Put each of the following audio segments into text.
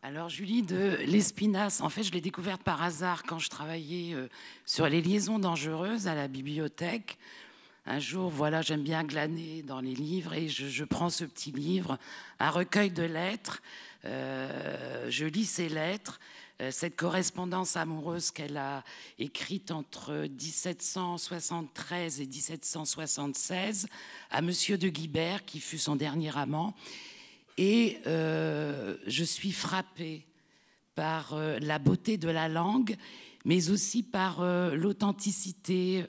Alors, Julie de Lespinasse, en fait, je l'ai découverte par hasard quand je travaillais sur les liaisons dangereuses à la bibliothèque. Un jour, voilà, j'aime bien glaner dans les livres et je prends ce petit livre, un recueil de lettres. Je lis ces lettres, cette correspondance amoureuse qu'elle a écrite entre 1773 et 1776 à Monsieur de Guibert, qui fut son dernier amant. Et je suis frappée par la beauté de la langue, mais aussi par l'authenticité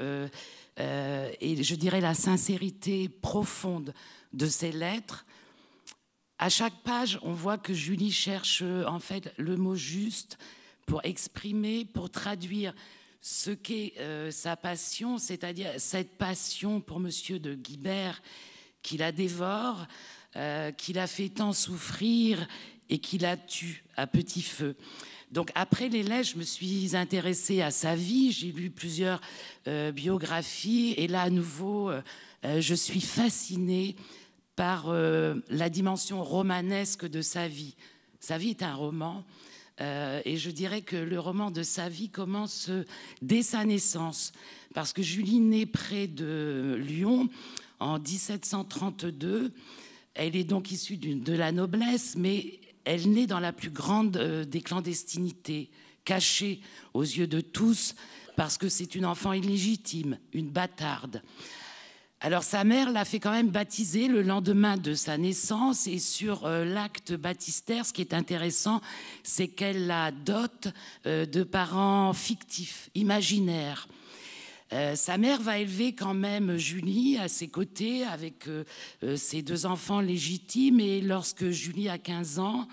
et je dirais la sincérité profonde de ces lettres. À chaque page, on voit que Julie cherche en fait le mot juste pour exprimer, pour traduire ce qu'est sa passion, c'est-à-dire cette passion pour Monsieur de Guibert qui la dévore, qui l'a fait tant souffrir et qui la tue à petit feu. Donc après les lettres, je me suis intéressée à sa vie, j'ai lu plusieurs biographies et là à nouveau, je suis fascinée par la dimension romanesque de sa vie. Sa vie est un roman et je dirais que le roman de sa vie commence dès sa naissance parce que Julie naît près de Lyon en 1732. Elle est donc issue de la noblesse, mais elle naît dans la plus grande des clandestinités, cachée aux yeux de tous, parce que c'est une enfant illégitime, une bâtarde. Alors sa mère l'a fait quand même baptiser le lendemain de sa naissance, et sur l'acte baptistère, ce qui est intéressant, c'est qu'elle la dote de parents fictifs, imaginaires. Sa mère va élever quand même Julie à ses côtés avec ses deux enfants légitimes, et lorsque Julie a 15 ans,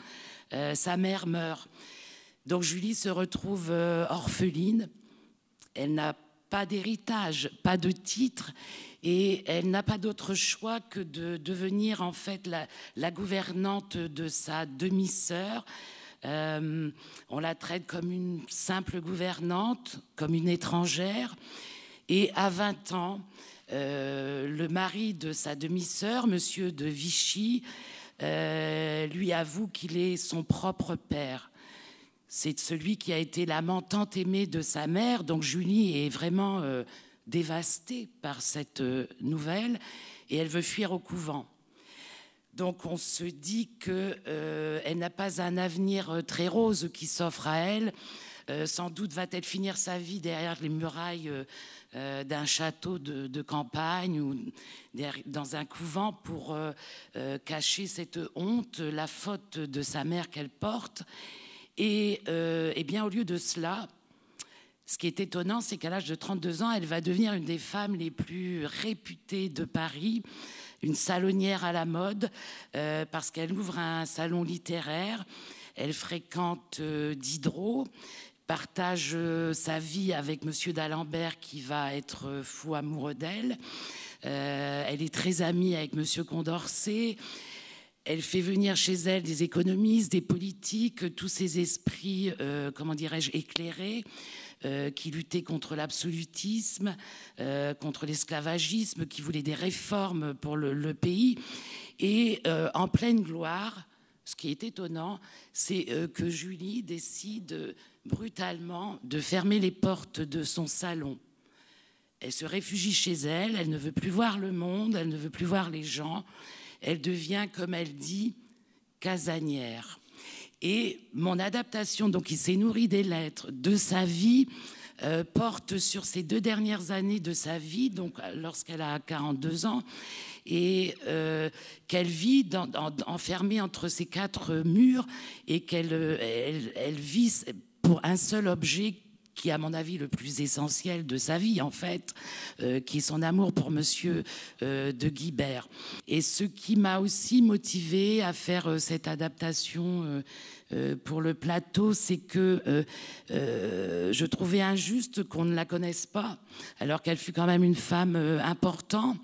sa mère meurt. Donc Julie se retrouve orpheline, elle n'a pas d'héritage, pas de titre, et elle n'a pas d'autre choix que de devenir en fait la gouvernante de sa demi-sœur. On la traite comme une simple gouvernante, comme une étrangère. Et à 20 ans, le mari de sa demi-sœur, Monsieur de Vichy, lui avoue qu'il est son propre père. C'est celui qui a été l'amant tant aimé de sa mère. Donc Julie est vraiment dévastée par cette nouvelle et elle veut fuir au couvent. Donc on se dit qu'elle n'a pas un avenir très rose qui s'offre à elle. Sans doute va-t-elle finir sa vie derrière les murailles d'un château de campagne ou dans un couvent pour cacher cette honte, la faute de sa mère qu'elle porte. Et bien au lieu de cela, ce qui est étonnant, c'est qu'à l'âge de 32 ans, elle va devenir une des femmes les plus réputées de Paris, une salonnière à la mode, parce qu'elle ouvre un salon littéraire. Elle fréquente Diderot, partage sa vie avec Monsieur d'Alembert qui va être fou amoureux d'elle. Elle est très amie avec Monsieur Condorcet. Elle fait venir chez elle des économistes, des politiques, tous ces esprits, comment dirais-je, éclairés, qui luttaient contre l'absolutisme, contre l'esclavagisme, qui voulaient des réformes pour le pays. Et en pleine gloire, ce qui est étonnant, c'est que Julie décide brutalement de fermer les portes de son salon. Elle se réfugie chez elle, elle ne veut plus voir le monde, elle ne veut plus voir les gens. Elle devient, comme elle dit, casanière. Et mon adaptation, donc qui s'est nourrie des lettres, de sa vie, porte sur ces 2 dernières années de sa vie, donc lorsqu'elle a 42 ans, et qu'elle vit enfermée entre ces 4 murs, et qu'elle vit pour un seul objet qui est à mon avis le plus essentiel de sa vie en fait, qui est son amour pour Monsieur de Guibert. Et ce qui m'a aussi motivée à faire cette adaptation pour le plateau, c'est que je trouvais injuste qu'on ne la connaisse pas, alors qu'elle fut quand même une femme importante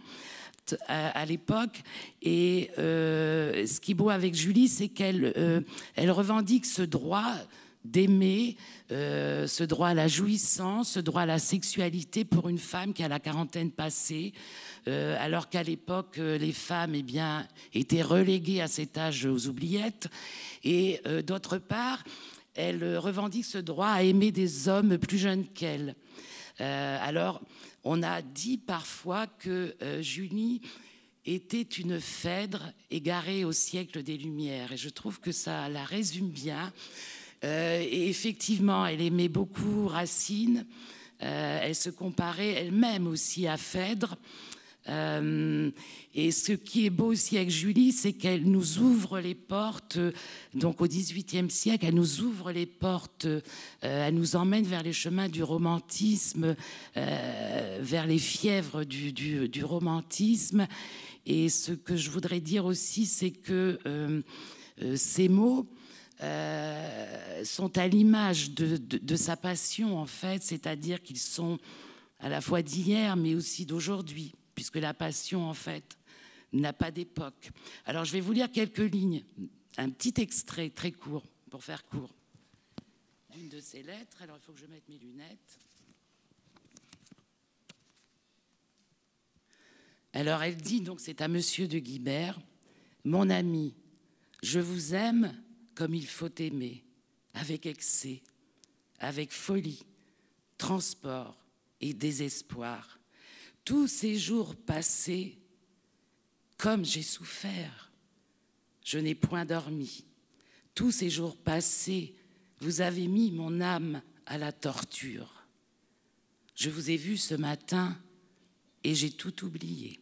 à l'époque. Et ce qui est beau avec Julie, c'est qu'elle elle revendique ce droit d'aimer, ce droit à la jouissance, ce droit à la sexualité pour une femme qui a la quarantaine passée, alors qu'à l'époque, les femmes eh bien, étaient reléguées à cet âge aux oubliettes. Et d'autre part, elle revendique ce droit à aimer des hommes plus jeunes qu'elle. Alors, on a dit parfois que Julie était une Phèdre égarée au siècle des Lumières. Et je trouve que ça la résume bien. Et effectivement, elle aimait beaucoup Racine. Elle se comparait elle-même aussi à Phèdre. Et ce qui est beau aussi avec Julie, c'est qu'elle nous ouvre les portes, donc au XVIIIe siècle, elle nous ouvre les portes, elle nous emmène vers les chemins du romantisme, vers les fièvres du romantisme. Et ce que je voudrais dire aussi, c'est que ces mots sont à l'image de sa passion, en fait, c'est-à-dire qu'ils sont à la fois d'hier, mais aussi d'aujourd'hui, puisque la passion, en fait, n'a pas d'époque. Alors, je vais vous lire quelques lignes, un petit extrait très court, pour faire court, d'une de ses lettres. Alors, il faut que je mette mes lunettes. Alors, elle dit, donc, c'est à Monsieur de Guibert, « Mon ami, je vous aime comme il faut aimer, avec excès, avec folie, transport et désespoir. Tous ces jours passés, comme j'ai souffert, je n'ai point dormi. Tous ces jours passés, vous avez mis mon âme à la torture. Je vous ai vu ce matin et j'ai tout oublié.